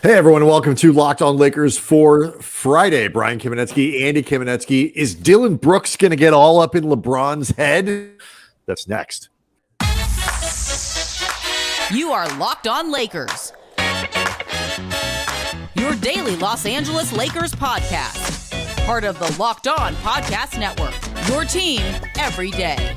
Hey everyone, welcome to Locked On Lakers for Friday. Brian Kamenetsky, Andy Kamenetsky. Is Dillon Brooks going to get all up in LeBron's head? That's next. You are Locked On Lakers, your daily Los Angeles Lakers podcast. Part of the Locked On Podcast Network, your team every day.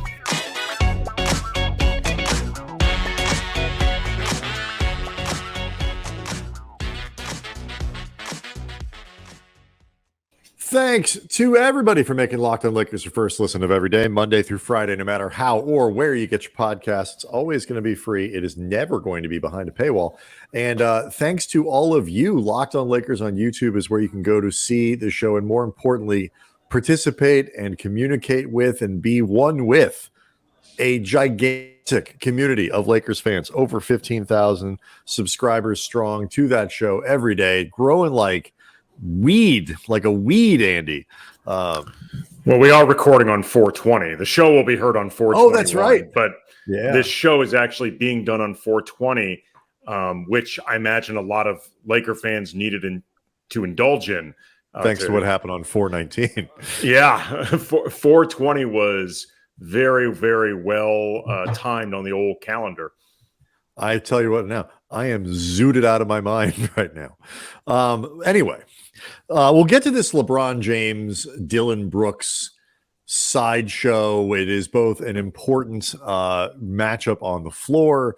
Thanks to everybody for making Locked On Lakers your first listen of every day, Monday through Friday, no matter how or where you get your podcasts. It's always going to be free. It is never going to be behind a paywall. And thanks to all of you, Locked On Lakers on YouTube is where you can go to see the show and, more importantly, participate and communicate with and be one with a gigantic community of Lakers fans, over 15,000 subscribers strong to that show every day, growing like a weed, Andy. Well, we are recording on 420. The show will be heard on 420. Oh, that's right. But This show is actually being done on 420, which I imagine a lot of Laker fans needed to indulge in. Thanks to what happened on 419. Yeah, 420 was very, very well timed on the old calendar. I tell you what now, I am zooted out of my mind right now. Anyway, we'll get to this LeBron James, Dillon Brooks sideshow. It is both an important matchup on the floor.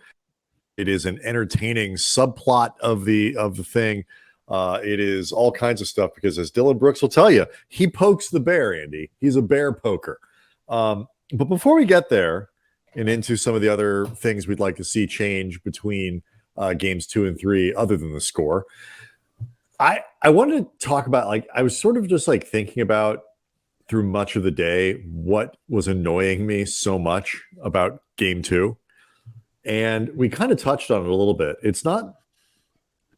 It is an entertaining subplot of the thing. It is all kinds of stuff because, as Dillon Brooks will tell you, he pokes the bear, Andy. He's a bear poker. But before we get there and into some of the other things we'd like to see change between games 2 and 3, other than the score, I wanted to talk about, I was sort of just thinking about through much of the day what was annoying me so much about game 2. And we kind of touched on it a little bit.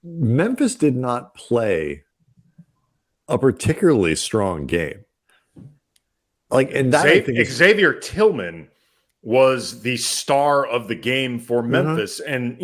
Memphis did not play a particularly strong game. Xavier Tillman was the star of the game for Memphis. And,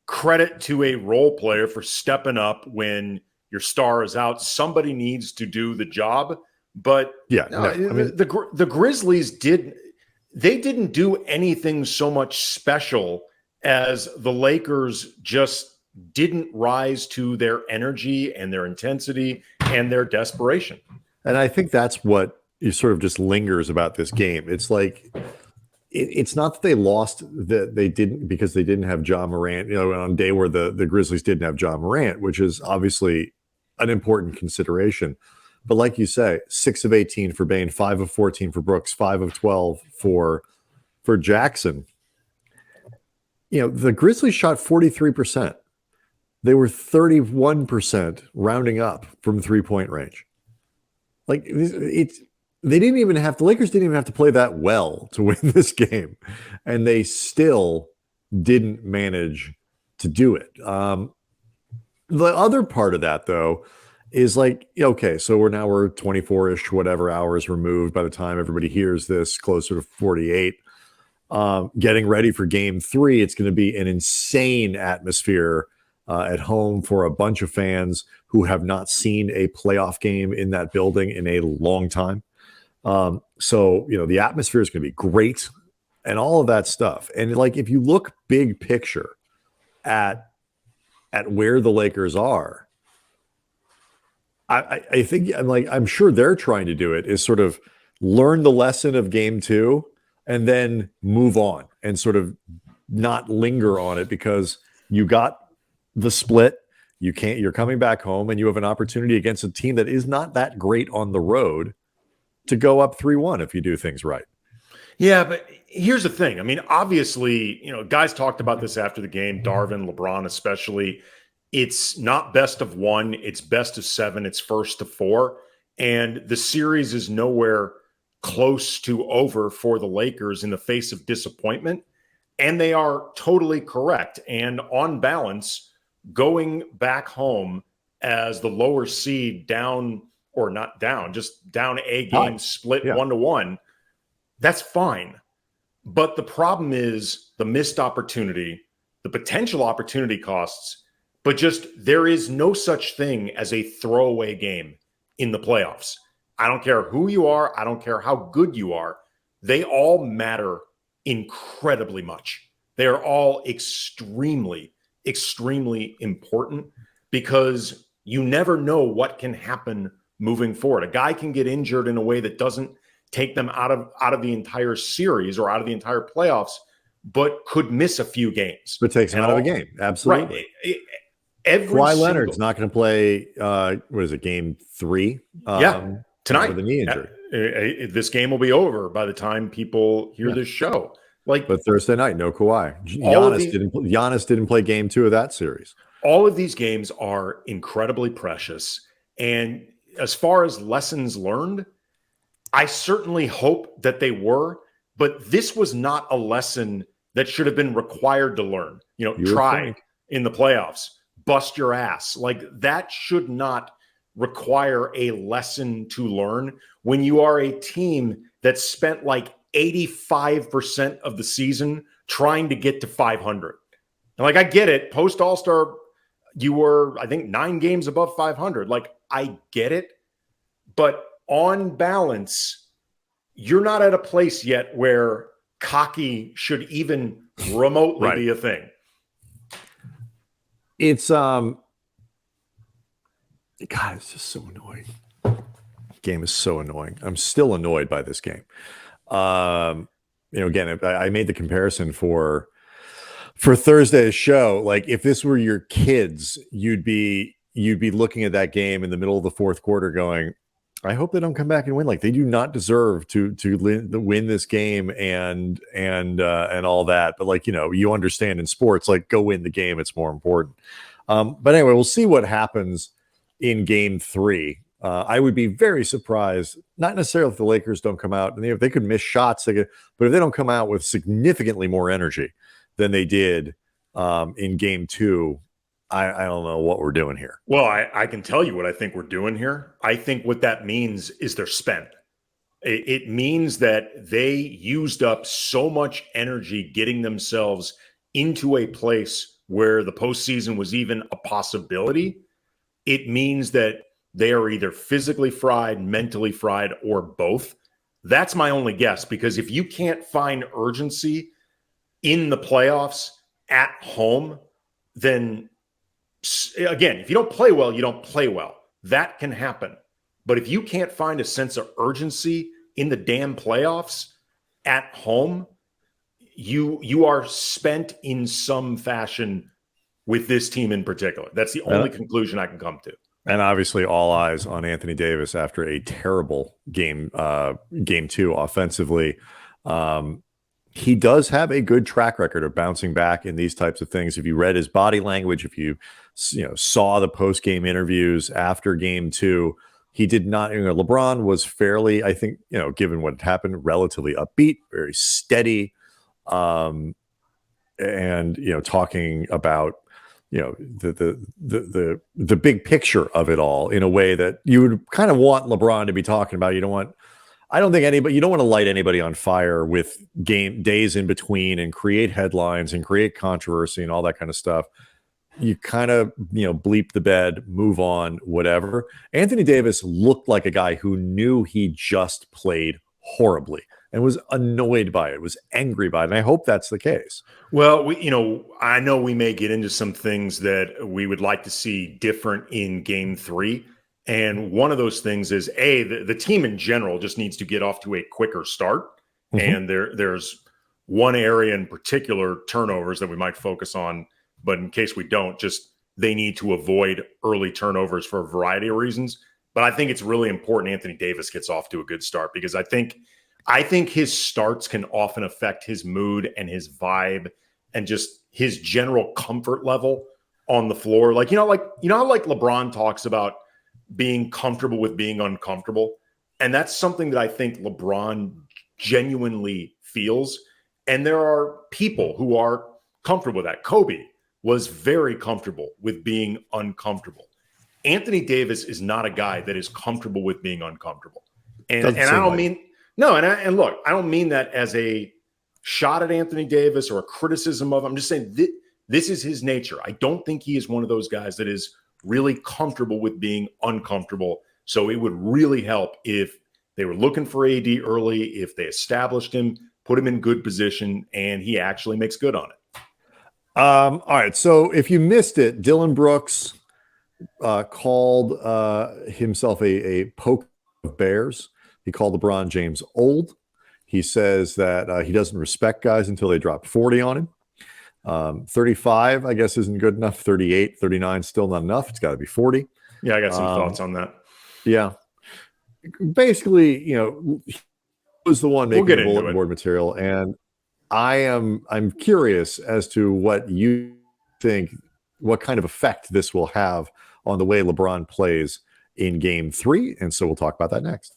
credit to a role player for stepping up when your star is out. Somebody needs to do the job. But the Grizzlies didn't do anything so much special as the Lakers just didn't rise to their energy and their intensity and their desperation. And I think that's what sort of just lingers about this game. It's it's not that they lost, that they didn't because they didn't have Ja Morant, on a day where the Grizzlies didn't have Ja Morant, which is obviously an important consideration. But like you say, 6 of 18 for Bane, 5 of 14 for Brooks, 5 of 12 for Jackson. The Grizzlies shot 43%. They were 31% rounding up from 3-point range. The Lakers didn't even have to play that well to win this game, and they still didn't manage to do it. The other part of that, though, is okay, so we're 24-ish, whatever hours removed by the time everybody hears this, closer to 48. Getting ready for game 3, it's going to be an insane atmosphere at home for a bunch of fans who have not seen a playoff game in that building in a long time. So the atmosphere is going to be great and all of that stuff. And if you look big picture at where the Lakers are, I think I'm sure they're trying to do it is sort of learn the lesson of game 2 and then move on and sort of not linger on it, because you got the split. You're coming back home and you have an opportunity against a team that is not that great on the road to go up 3-1 if you do things right. Yeah, but here's the thing. Obviously, guys talked about this after the game, Darvin, LeBron especially. It's not best of 1, it's best of 7, it's first to 4. And the series is nowhere close to over for the Lakers in the face of disappointment. And they are totally correct. And on balance, going back home as the lower seed down, or not down, just down a game, split 1-1, that's fine. But the problem is the missed opportunity, the potential opportunity costs, but just there is no such thing as a throwaway game in the playoffs. I don't care who you are. I don't care how good you are. They all matter incredibly much. They are all extremely, extremely important because you never know what can happen moving forward. A guy can get injured in a way that doesn't take them out of the entire series or out of the entire playoffs, but could miss a few games. But takes him out of a game. Absolutely. Right. Kawhi Leonard's not going to play, what is it, game 3? Tonight. With a knee injury. This game will be over by the time people hear this show. But Thursday night, no Kawhi. Giannis didn't play game 2 of that series. All of these games are incredibly precious. And as far as lessons learned, I certainly hope that they were, but this was not a lesson that should have been required to learn. Try in the playoffs, bust your ass. Like, that should not require a lesson to learn when you are a team that spent like 85% of the season trying to get to 500. And like, I get it. Post All-Star, you were, I think, 9 games above 500. Like, I get it. But on balance, you're not at a place yet where cocky should even remotely be a thing. It's God, it's just so annoying. Game is so annoying. I'm still annoyed by this game. Again, I made the comparison for Thursday's show. Like, if this were your kids, you'd be looking at that game in the middle of the fourth quarter going, I hope they don't come back and win. Like, they do not deserve to win this game and all that. But like, you understand in sports, like, go win the game. It's more important. But anyway, we'll see what happens in game 3. I would be very surprised, not necessarily if the Lakers don't come out, and if they could miss shots, but if they don't come out with significantly more energy than they did in game 2, I don't know what we're doing here. Well, I can tell you what I think we're doing here. I think what that means is they're spent. It means that they used up so much energy getting themselves into a place where the postseason was even a possibility. It means that they are either physically fried, mentally fried, or both. That's my only guess, because if you can't find urgency in the playoffs at home, then again, if you don't play well, you don't play well. That can happen. But if you can't find a sense of urgency in the damn playoffs at home, you are spent in some fashion with this team in particular. That's the only conclusion I can come to. And obviously all eyes on Anthony Davis after a terrible game 2 offensively. He does have a good track record of bouncing back in these types of things. If you read his body language, if you saw the post-game interviews after game 2, he did not, LeBron was fairly, I think, given what had happened, relatively upbeat, very steady, and talking about the big picture of it all in a way that you would kind of want LeBron to be talking about. You don't want to light anybody on fire with game days in between and create headlines and create controversy and all that kind of stuff. You kind of, bleep the bed, move on, whatever. Anthony Davis looked like a guy who knew he just played horribly and was annoyed by it, was angry by it. And I hope that's the case. Well, I know we may get into some things that we would like to see different in game 3. And one of those things is the team in general just needs to get off to a quicker start. Mm-hmm. And there's one area in particular, turnovers, that we might focus on. But in case we don't, just they need to avoid early turnovers for a variety of reasons. But I think it's really important Anthony Davis gets off to a good start, because I think his starts can often affect his mood and his vibe and just his general comfort level on the floor. Like, how LeBron talks about being comfortable with being uncomfortable. And that's something that I think LeBron genuinely feels. And there are people who are comfortable with that. Kobe was very comfortable with being uncomfortable. Anthony Davis is not a guy that is comfortable with being uncomfortable. And I don't mean, no, and look, I don't mean that as a shot at Anthony Davis or a criticism of him. I'm just saying This is his nature. I don't think he is one of those guys that is really comfortable with being uncomfortable. So it would really help if they were looking for AD early, if they established him, put him in good position, and he actually makes good on it. All right. So if you missed it, Dillon Brooks called himself a poke of bears. He called LeBron James old. He says that he doesn't respect guys until they drop 40 on him. 35, I guess, isn't good enough. 38, 39, still not enough. It's got to be 40. Yeah, I got some thoughts on that. Yeah. Basically, he was the one making the bulletin board material. And I'm curious as to what you think, what kind of effect this will have on the way LeBron plays in Game 3. And so we'll talk about that next.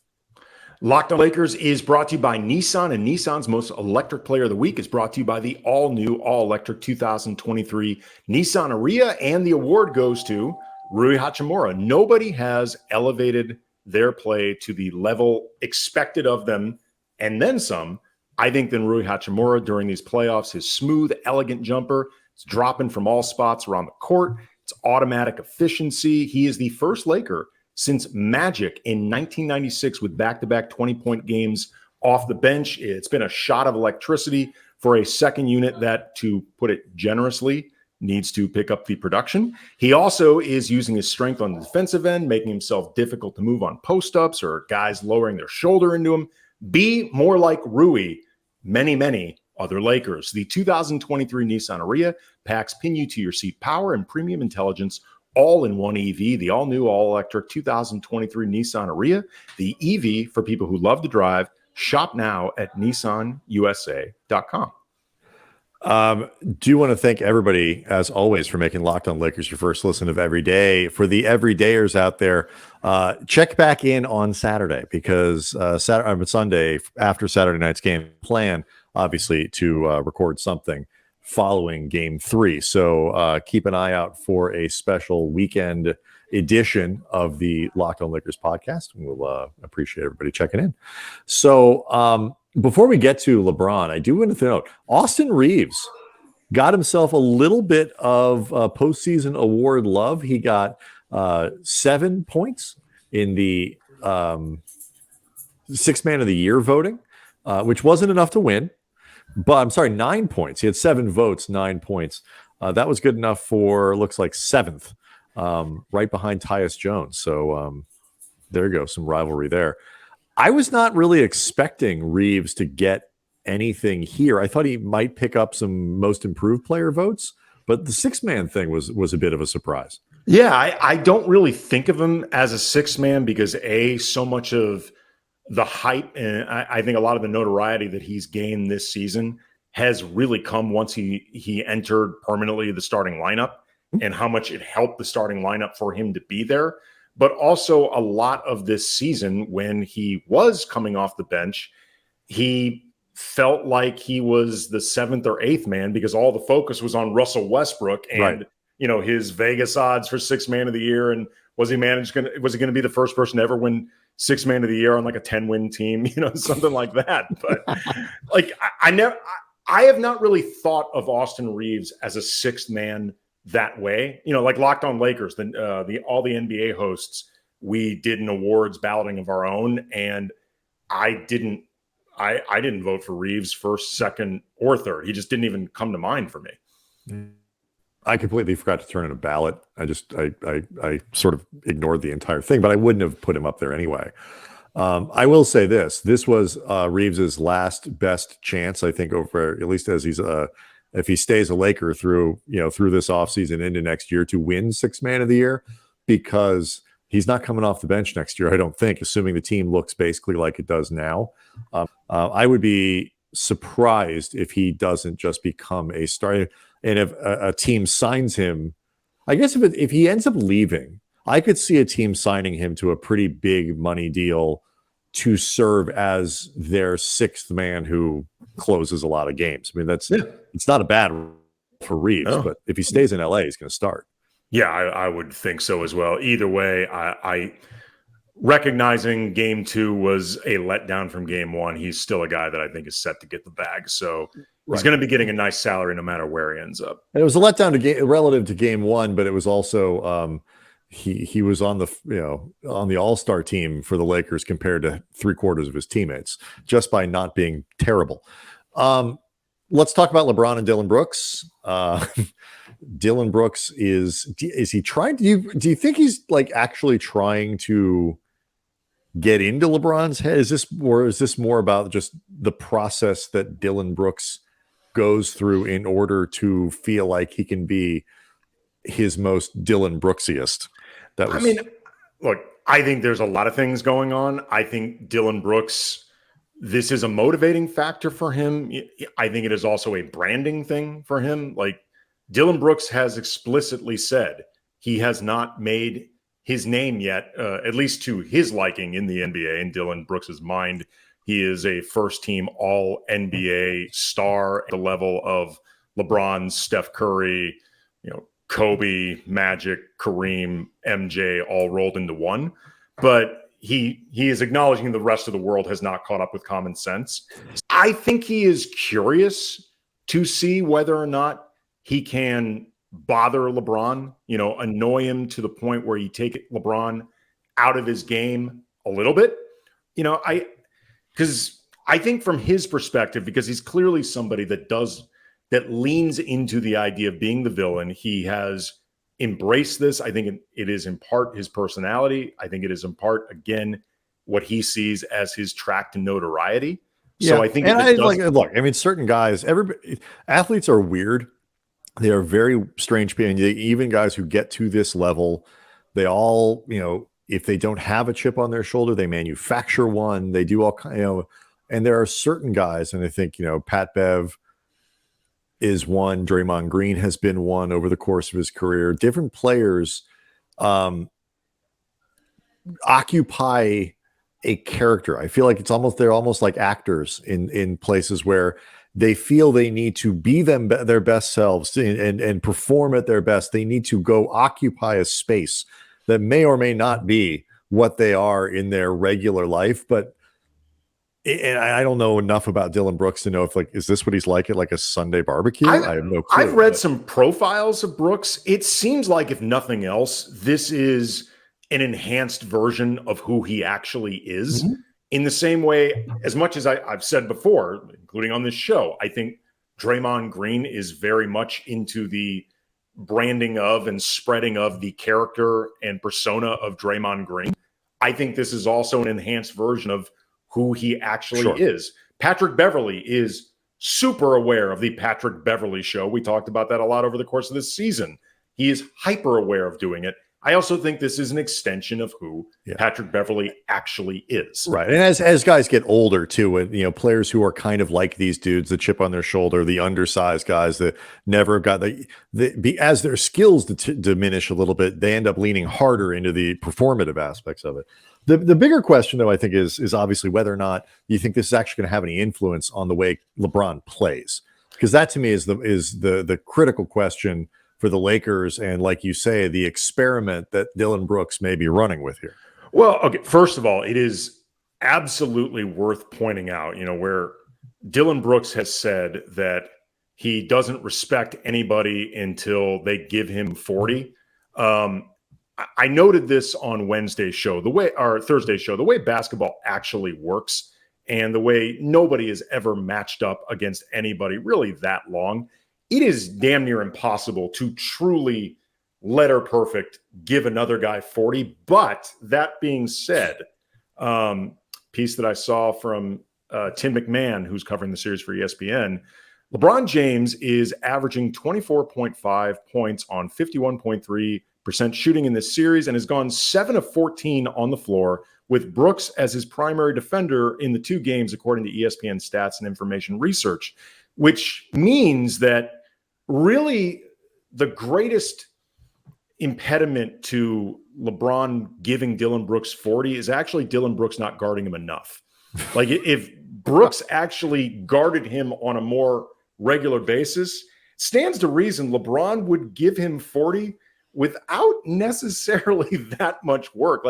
Locked On Lakers is brought to you by Nissan, and Nissan's most electric player of the week is brought to you by the all-new, all-electric 2023 Nissan Ariya, and the award goes to Rui Hachimura. Nobody has elevated their play to the level expected of them, and then some, I think, than Rui Hachimura during these playoffs. His smooth, elegant jumper, it's dropping from all spots around the court. It's automatic efficiency. He is the first Laker since Magic in 1996 with back-to-back 20-point games off the bench. It's been a shot of electricity for a second unit that, to put it generously, needs to pick up the production. He also is using his strength on the defensive end, making himself difficult to move on post-ups or guys lowering their shoulder into him. Be more like Rui, many other Lakers. The 2023 Nissan Ariya packs pin-you-to-your-seat power and premium intelligence all in one EV, the all-new, all-electric 2023 Nissan Ariya, the EV for people who love to drive. Shop now at nissanusa.com. Do want to thank everybody, as always, for making Locked On Lakers your first listen of every day. For the everydayers out there, check back in on Saturday, because Sunday, after Saturday night's game, plan, obviously, to record something following Game 3. So keep an eye out for a special weekend edition of the Locked On Lakers podcast. We'll appreciate everybody checking in. So before we get to LeBron, I do want to note Austin Reaves got himself a little bit of postseason award love. He got 7 points in the Sixth Man of the Year voting, which wasn't enough to win. But I'm sorry, 9 points. He had 7 votes, 9 points. That was good enough for, looks like, 7th, right behind Tyus Jones. So there you go, some rivalry there. I was not really expecting Reaves to get anything here. I thought he might pick up some most improved player votes, but the 6-man thing was a bit of a surprise. Yeah, I don't really think of him as a 6-man because so much of the hype and I think a lot of the notoriety that he's gained this season has really come once he entered permanently the starting lineup, and how much it helped the starting lineup for him to be there. But also a lot of this season, when he was coming off the bench, he felt like he was the 7th or 8th man because all the focus was on Russell Westbrook and his Vegas odds for 6th man of the year, and was he going to be the first person to ever win 6th man of the year on like a 10-win team, something like that. But like I have not really thought of Austin Reaves as a 6th man that way. Like Locked On Lakers, all the NBA hosts, we did an awards balloting of our own, and I didn't vote for Reaves first, second, or third. He just didn't even come to mind for me. I completely forgot to turn in a ballot. I sort of ignored the entire thing, but I wouldn't have put him up there anyway. I will say this was Reaves's last best chance, I think, over, at least as he's if he stays a Laker through this offseason into next year, to win 6th man of the year, because he's not coming off the bench next year, I don't think, assuming the team looks basically like it does now. I would be surprised if he doesn't just become a starter. And if a team signs him, I guess if he ends up leaving, I could see a team signing him to a pretty big money deal to serve as their 6th man who closes a lot of games. I mean, it's not a bad for Reaves, but if he stays in LA, he's going to start. Yeah, I would think so as well. Either way, I recognizing Game 2 was a letdown from Game 1. He's still a guy that I think is set to get the bag. So He's going to be getting a nice salary no matter where he ends up. And it was a letdown relative to game one, but it was also he was on the All-Star team for the Lakers compared to 3/4 of his teammates just by not being terrible. Let's talk about LeBron and Dillon Brooks. Dillon Brooks is he trying to do you think he's like actually trying to get into LeBron's head? Is this more about just the process that Dillon Brooks goes through in order to feel like he can be his most Dillon Brooksiest? Look, I think there's a lot of things going on. I think Dillon Brooks, this is a motivating factor for him. I think it is also a branding thing for him. Like, Dillon Brooks has explicitly said he has not made his name yet, at least to his liking in the NBA. In Dillon Brooks's mind, he is a first-team All-NBA star at the level of LeBron, Steph Curry, Kobe, Magic, Kareem, MJ, all rolled into one. But he is acknowledging the rest of the world has not caught up with common sense. I think he is curious to see whether or not he can bother LeBron, annoy him to the point where you take LeBron out of his game a little bit. Because I think from his perspective, because he's clearly somebody that leans into the idea of being the villain, he has embraced this. I think it is in part his personality. I think it is in part, again, what he sees as his track to notoriety. Yeah. So I think, certain guys, athletes are weird. They are very strange people. Even guys who get to this level, they all, if they don't have a chip on their shoulder, they manufacture one. They do all kind, and there are certain guys, and I think, Pat Bev is one. Draymond Green has been one over the course of his career. Different players occupy a character. I feel like they're almost like actors in places where they feel they need to be their best selves and perform at their best. They need to go occupy a space that may or may not be what they are in their regular life. And I don't know enough about Dillon Brooks to know if, is this what he's like at a Sunday barbecue? I have no clue. I've read some profiles of Brooks. It seems like, if nothing else, this is an enhanced version of who he actually is. Mm-hmm. In the same way, as much as I've said before, including on this show, I think Draymond Green is very much into the branding of and spreading of the character and persona of Draymond Green. I think this is also an enhanced version of who he actually is. Patrick Beverley is super aware of the Patrick Beverley show. We talked about that a lot over the course of this season. He is hyper aware of doing it. I also think this is an extension of who Patrick Beverley actually is. Right. And as guys get older too, and players who are kind of like these dudes, the chip on their shoulder, the undersized guys that never got as their skills diminish a little bit, they end up leaning harder into the performative aspects of it. The bigger question, though, I think is obviously whether or not you think this is actually going to have any influence on the way LeBron plays, because that to me is the critical question for the Lakers, and like you say, the experiment that Dillon Brooks may be running with here. Well, okay, first of all, it is absolutely worth pointing out, where Dillon Brooks has said that he doesn't respect anybody until they give him 40. I noted this on Thursday's show, the way basketball actually works and the way nobody has ever matched up against anybody really that long. It is damn near impossible to truly letter perfect give another guy 40. But that being said, piece that I saw from Tim McMahon, who's covering the series for ESPN, LeBron James is averaging 24.5 points on 51.3% shooting in this series and has gone 7 of 14 on the floor, with Brooks as his primary defender in the 2 games, according to ESPN Stats and Information Research, which means that really the greatest impediment to LeBron giving Dillon Brooks 40 is actually Dillon Brooks not guarding him enough. If Brooks actually guarded him on a more regular basis, stands to reason LeBron would give him 40 without necessarily that much work.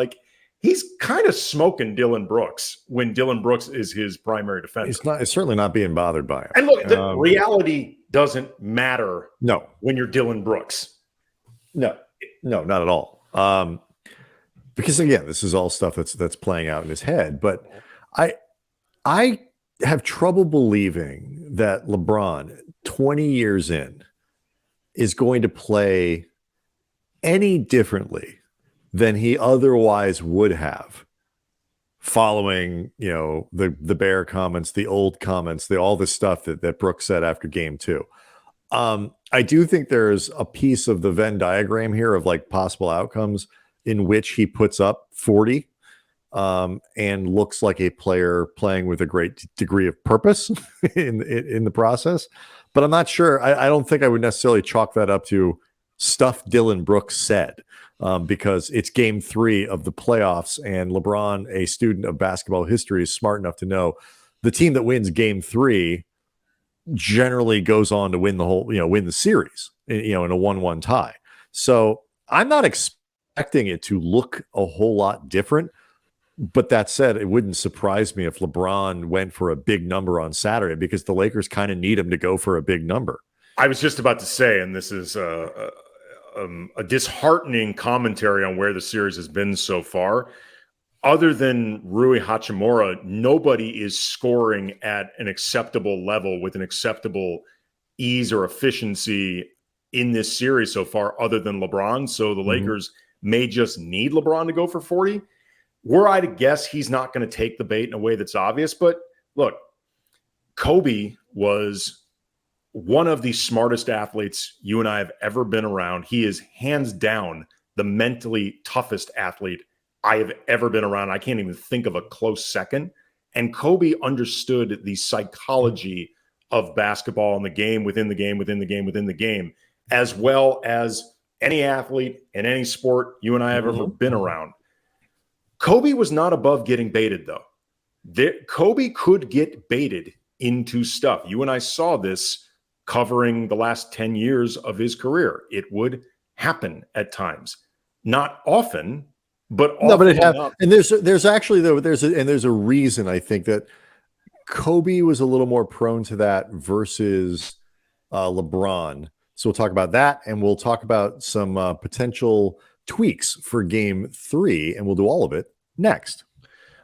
he's kind of smoking Dillon Brooks when Dillon Brooks is his primary defender. It's certainly not being bothered by him. And look, the reality doesn't matter. No, when you're Dillon Brooks. No, not at all. Because again, this is all stuff that's playing out in his head. But I have trouble believing that LeBron, 20 years in, is going to play any differently than he otherwise would have following, the Bear comments, the old comments, all the stuff that Brooks said after game 2. I do think there's a piece of the Venn diagram here of like possible outcomes in which he puts up 40 and looks like a player playing with a great degree of purpose in the process. But I'm not sure. I don't think I would necessarily chalk that up to stuff Dillon Brooks said because it's game 3 of the playoffs, and LeBron, a student of basketball history, is smart enough to know the team that wins game 3 generally goes on to win the series, in a 1-1 tie. So I'm not expecting it to look a whole lot different. But that said, it wouldn't surprise me if LeBron went for a big number on Saturday because the Lakers kind of need him to go for a big number. I was just about to say, and this is a disheartening commentary on where the series has been so far. Other than Rui Hachimura, nobody is scoring at an acceptable level with an acceptable ease or efficiency in this series so far, other than LeBron. So the Lakers may just need LeBron to go for 40. Were I to guess, he's not going to take the bait in a way that's obvious. But look, Kobe was one of the smartest athletes you and I have ever been around. He is hands down the mentally toughest athlete I have ever been around. I can't even think of a close second. And Kobe understood the psychology of basketball and the game within the game, within the game, within the game, as well as any athlete in any sport you and I have ever been around. Kobe was not above getting baited, though. Kobe could get baited into stuff. You and I saw this covering the last 10 years of his career. It would happen at times. Not often, but often. No, but it happened. And there's actually, though, there's a reason I think that Kobe was a little more prone to that versus LeBron. So we'll talk about that, and we'll talk about some potential tweaks for game 3, and we'll do all of it next.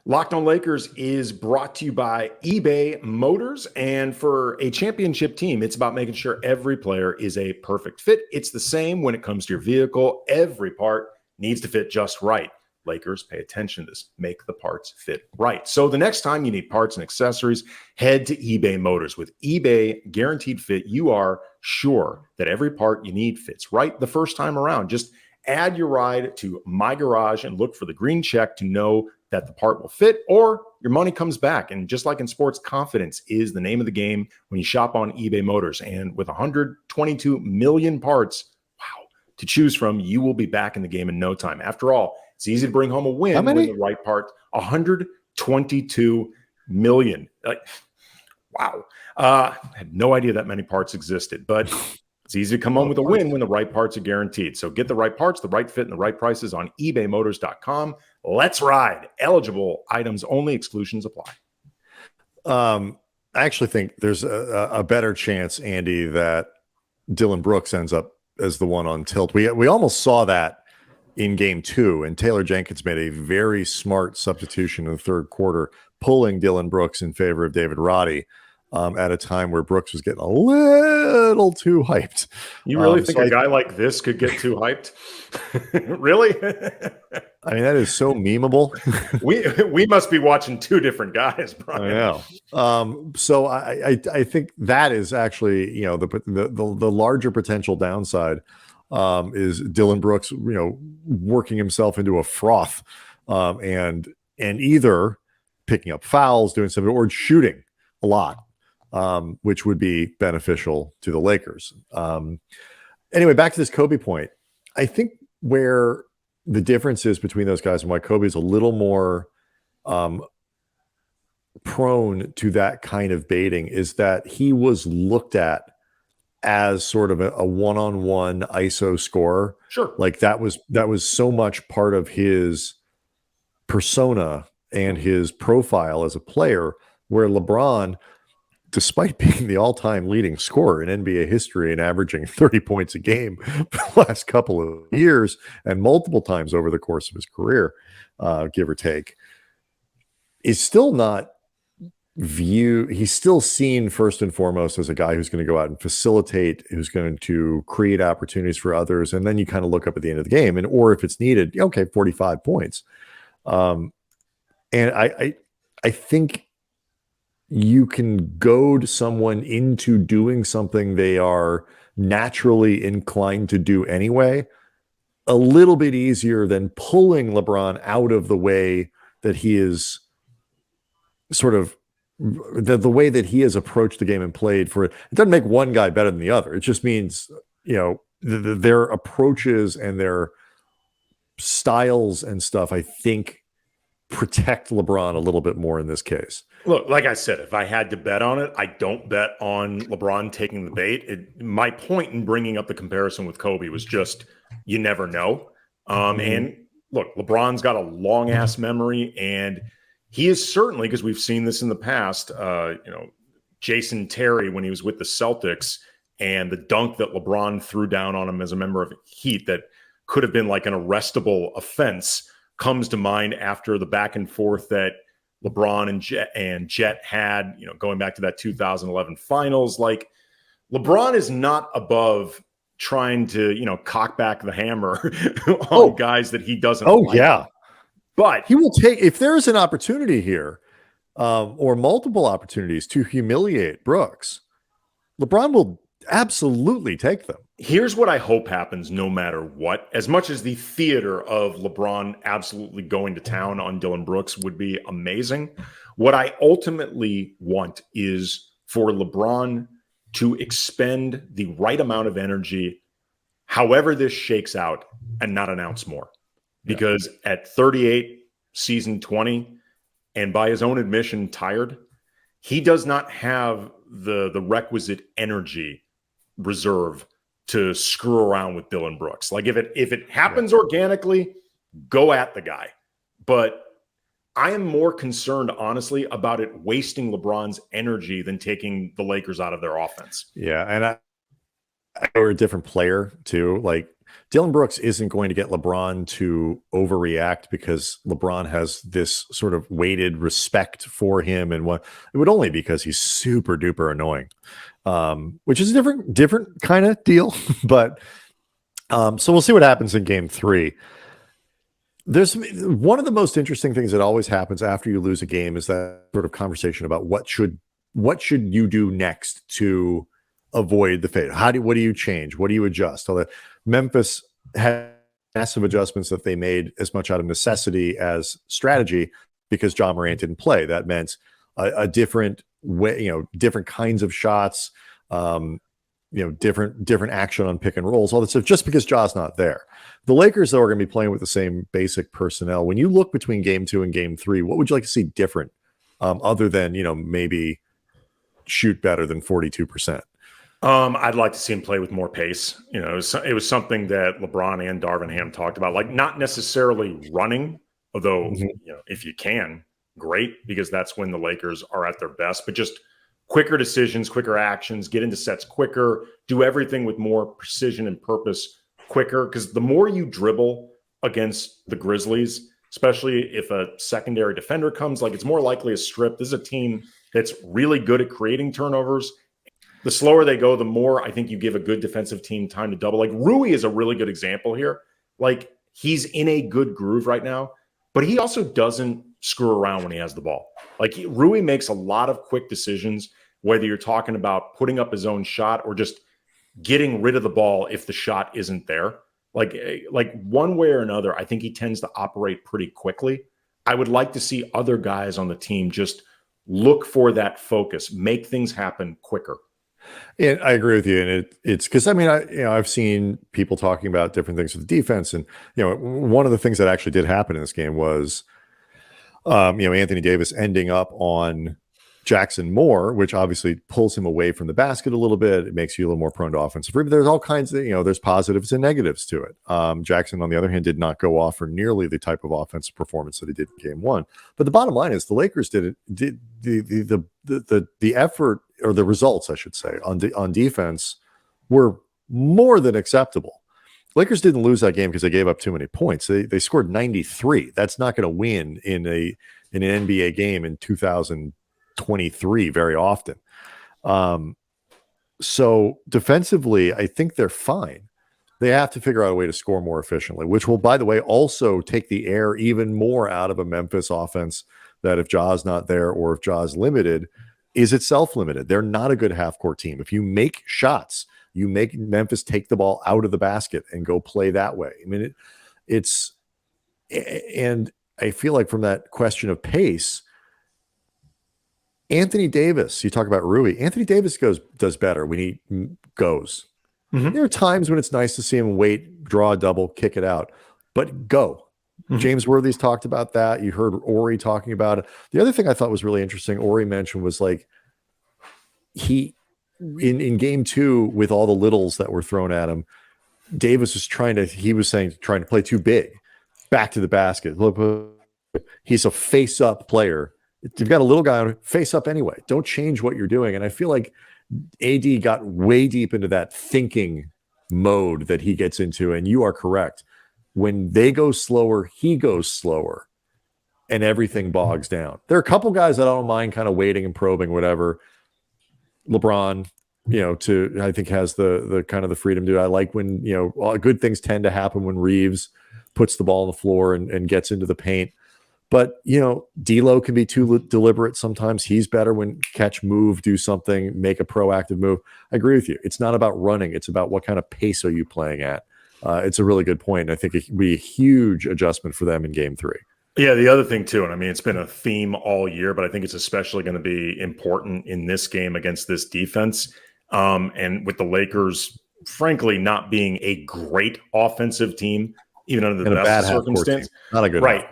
Locked on Lakers is brought to you by eBay Motors. And for a championship team, it's about making sure every player is a perfect fit. It's the same when it comes to your vehicle. Every part needs to fit just right. Lakers, pay attention to this. Make the parts fit right. So the next time you need parts and accessories, head to eBay Motors. With eBay Guaranteed Fit, you are sure that every part you need fits right the first time around. Just add your ride to My Garage and look for the green check to know that the part will fit, or your money comes back. And just like in sports, confidence is the name of the game when you shop on eBay Motors. And with 122 million parts, to choose from, you will be back in the game in no time. After all, it's easy to bring home a win when the right part. 122 million. Wow. I had no idea that many parts existed, but it's easy to come home with a win when the right parts are guaranteed. So get the right parts, the right fit, and the right prices on ebaymotors.com. Let's ride. Eligible items only. Exclusions apply. I actually think there's a better chance, Andy, that Dillon Brooks ends up as the one on tilt. We almost saw that in game 2, and Taylor Jenkins made a very smart substitution in the third quarter, pulling Dillon Brooks in favor of David Roddy at a time where Brooks was getting a little too hyped. You really think a guy like this could get too hyped? Really? I mean, that is so memeable. we must be watching two different guys, Brian. I know. So I think that is actually, the larger potential downside is Dillon Brooks, working himself into a froth and either picking up fouls, doing something, or shooting a lot, which would be beneficial to the Lakers. Anyway, back to this Kobe point. I think where the difference is between those guys and why Kobe is a little more prone to that kind of baiting is that he was looked at as sort of a one-on-one ISO scorer. Sure. Like that was so much part of his persona and his profile as a player, where LeBron, despite being the all-time leading scorer in NBA history and averaging 30 points a game for the last couple of years and multiple times over the course of his career, give or take, is still not he's still seen first and foremost as a guy who's going to go out and facilitate, who's going to create opportunities for others. And then you kind of look up at the end of the game, and or if it's needed, okay, 45 points. And I think you can goad someone into doing something they are naturally inclined to do anyway a little bit easier than pulling LeBron out of the way that he is sort of the way that he has approached the game and played for it. It doesn't make one guy better than the other. It just means, their approaches and their styles and stuff, I think, protect LeBron a little bit more in this case. Look, like I said, if I had to bet on it, I don't bet on LeBron taking the bait. My point in bringing up the comparison with Kobe was just, you never know. And look, LeBron's got a long ass memory, and he is certainly, because we've seen this in the past, Jason Terry, when he was with the Celtics, and the dunk that LeBron threw down on him as a member of Heat that could have been like an arrestable offense, comes to mind after the back and forth that LeBron and Jet had, going back to that 2011 finals. Like, LeBron is not above trying to, cock back the hammer on guys that he doesn't like. Yeah. But he will take, if there is an opportunity here, or multiple opportunities to humiliate Brooks, LeBron will absolutely take them. Here's what I hope happens no matter what. As much as the theater of LeBron absolutely going to town on Dillon Brooks would be amazing, what I ultimately want is for LeBron to expend the right amount of energy, however this shakes out, and not announce more. Because at 38, season 20, and by his own admission, tired, he does not have the requisite energy reserve to screw around with Dillon Brooks. Like, if it happens organically, go at the guy. But I am more concerned, honestly, about it wasting LeBron's energy than taking the Lakers out of their offense. Yeah, and we're a different player too. Like, Dillon Brooks isn't going to get LeBron to overreact because LeBron has this sort of weighted respect for him, and what it would only because he's super duper annoying, which is a different kind of deal. But so we'll see what happens in game 3. There's one of the most interesting things that always happens after you lose a game is that sort of conversation about what should you do next to avoid the fate. What do you change? What do you adjust? Although Memphis had massive adjustments that they made as much out of necessity as strategy because John Morant didn't play. That meant a different way, different kinds of shots, different action on pick and rolls, all that stuff, just because Ja's not there. The Lakers, though, are going to be playing with the same basic personnel. When you look between game 2 and game 3, what would you like to see different, other than, maybe shoot better than 42%? I'd like to see him play with more pace. It was something that LeBron and Darvin Ham talked about, like not necessarily running, although, if you can, great, because that's when the Lakers are at their best, but just quicker decisions, quicker actions, get into sets quicker, do everything with more precision and purpose quicker. Because the more you dribble against the Grizzlies, especially if a secondary defender comes, like, it's more likely a strip. This is a team that's really good at creating turnovers. The slower they go, the more I think you give a good defensive team time to double. Like, Rui is a really good example here. Like, he's in a good groove right now, but he also doesn't screw around when he has the ball. Like, Rui makes a lot of quick decisions, whether you're talking about putting up his own shot or just getting rid of the ball if the shot isn't there. Like one way or another, I think he tends to operate pretty quickly. I would like to see other guys on the team just look for that focus, make things happen quicker. Yeah, I agree with you, and it's because I've seen people talking about different things with the defense, and one of the things that actually did happen in this game was, Anthony Davis ending up on Jackson more, which obviously pulls him away from the basket a little bit. It makes you a little more prone to offensive rebound. There's all kinds of, there's positives and negatives to it. Jackson, on the other hand, did not go off for nearly the type of offensive performance that he did in game one. But the bottom line is the Lakers did the effort, or the results, I should say, on defense were more than acceptable. Lakers didn't lose that game because they gave up too many points. They scored 93. That's not going to win in an NBA game in 2023 very often. So defensively, I think they're fine. They have to figure out a way to score more efficiently, which will, by the way, also take the air even more out of a Memphis offense that, if Ja's not there or if Ja's limited, is itself limited. They're not a good half-court team. If you make shots, you make Memphis take the ball out of the basket and go play that way. I mean, and I feel like from that question of pace, Anthony Davis, you talk about Rui, Anthony Davis does better when he goes. Mm-hmm. There are times when it's nice to see him wait, draw a double, kick it out, but go. Mm-hmm. James Worthy's talked about that. You heard Ori talking about it. The other thing I thought was really interesting, Ori mentioned, was like in game two, with all the littles that were thrown at him, Davis was trying to play too big, back to the basket. He's a face-up player. You've got a little guy on face up anyway. Don't change what you're doing. And I feel like AD got way deep into that thinking mode that he gets into. And you are correct. When they go slower, he goes slower, and everything bogs down. There are a couple guys that I don't mind kind of waiting and probing, whatever. LeBron, I think has the kind of the freedom to do. I like when, good things tend to happen when Reaves puts the ball on the floor and gets into the paint. But, D'Lo can be too deliberate sometimes. He's better when catch, move, do something, make a proactive move. I agree with you. It's not about running. It's about what kind of pace are you playing at. It's a really good point. I think it could be a huge adjustment for them in game three. Yeah, the other thing too, and I mean, it's been a theme all year, but I think it's especially going to be important in this game against this defense. And with the Lakers, frankly, not being a great offensive team, even under the best circumstance. Not a good right.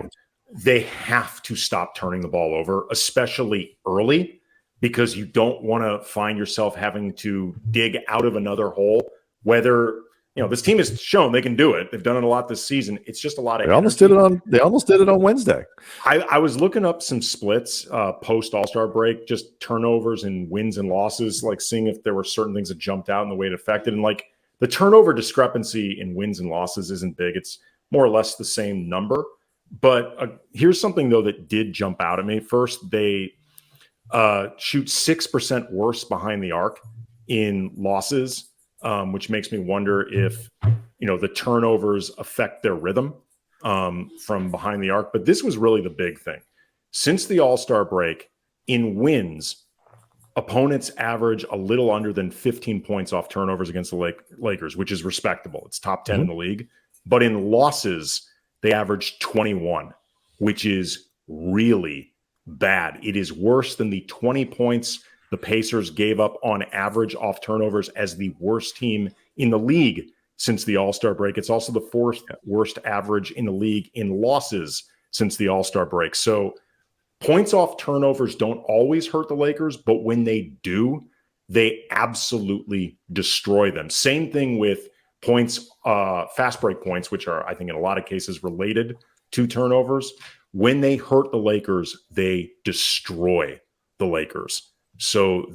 They have to stop turning the ball over, especially early, because you don't want to find yourself having to dig out of another hole. Whether, this team has shown they can do it. They've done it a lot this season. It's just a lot of They almost did it on Wednesday. I was looking up some splits post All-Star break, just turnovers and wins and losses, like seeing if there were certain things that jumped out in the way it affected. And like the turnover discrepancy in wins and losses isn't big. It's more or less the same number. But here's something, though, that did jump out at me. First, they shoot 6% worse behind the arc in losses, which makes me wonder if, the turnovers affect their rhythm from behind the arc. But this was really the big thing. Since the All-Star break, in wins, opponents average a little under than 15 points off turnovers against the Lakers, which is respectable. It's top 10 in the league. But in losses, they averaged 21, which is really bad. It is worse than the 20 points the Pacers gave up on average off turnovers as the worst team in the league since the All-Star break. It's also the fourth worst average in the league in losses since the All-Star break. So points off turnovers don't always hurt the Lakers, but when they do, they absolutely destroy them. Same thing with points, fast break points, which are, I think, in a lot of cases related to turnovers. When they hurt the Lakers, they destroy the Lakers. So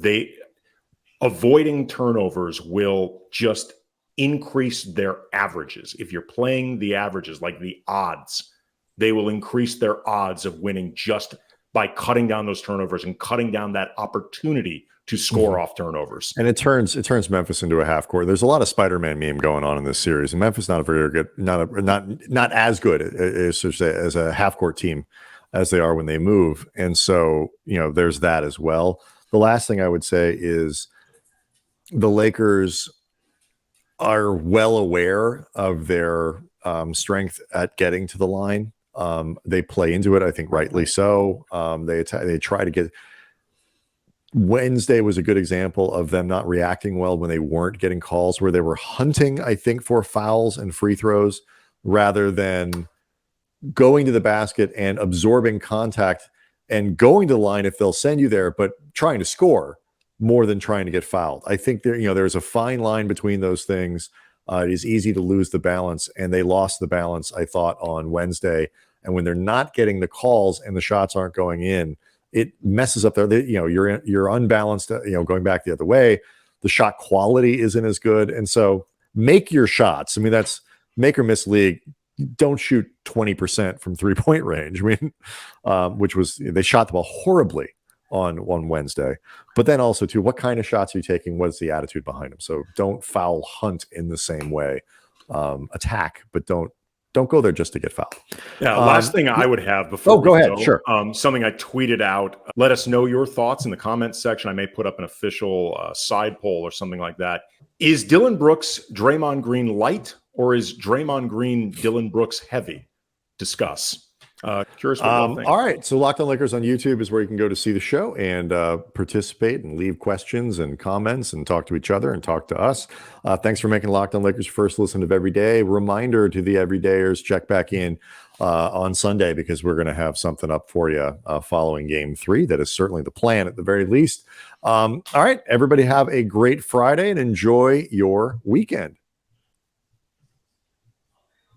avoiding turnovers will just increase their averages. If you're playing the averages, like the odds, they will increase their odds of winning just by cutting down those turnovers and cutting down that opportunity to score off turnovers. And it turns Memphis into a half court. There's a lot of Spider-Man meme going on in this series, and Memphis not a very good, not as good as a half court team as they are when they move. And so, there's that as well. The last thing I would say is the Lakers are well aware of their strength at getting to the line. They play into it, I think rightly so. They try to get. Wednesday was a good example of them not reacting well when they weren't getting calls, where they were hunting, I think, for fouls and free throws rather than going to the basket and absorbing contact and going to the line if they'll send you there, but trying to score more than trying to get fouled. I think there's a fine line between those things. It is easy to lose the balance, and they lost the balance, I thought, on Wednesday. And when they're not getting the calls and the shots aren't going in, it messes up you're unbalanced, going back the other way. The shot quality isn't as good. And so make your shots. I mean, that's make or miss league. Don't shoot 20% from 3-point range. I mean, they shot the ball horribly on Wednesday. But then also, too, what kind of shots are you taking? What's the attitude behind them? So don't foul hunt in the same way. Attack, but don't go there just to get fouled. Yeah, last thing I would have before go ahead. Sure. Something I tweeted out. Let us know your thoughts in the comments section. I may put up an official side poll or something like that. Is Dillon Brooks Draymond Green light, or is Draymond Green Dillon Brooks heavy? Discuss. Curious what you think. All right. So Locked On Lakers on YouTube is where you can go to see the show and participate and leave questions and comments and talk to each other and talk to us. Thanks for making Locked On Lakers first listen of every day. Reminder to the everydayers, check back in on Sunday, because we're going to have something up for you following Game 3. That is certainly the plan at the very least. All right. Everybody have a great Friday and enjoy your weekend.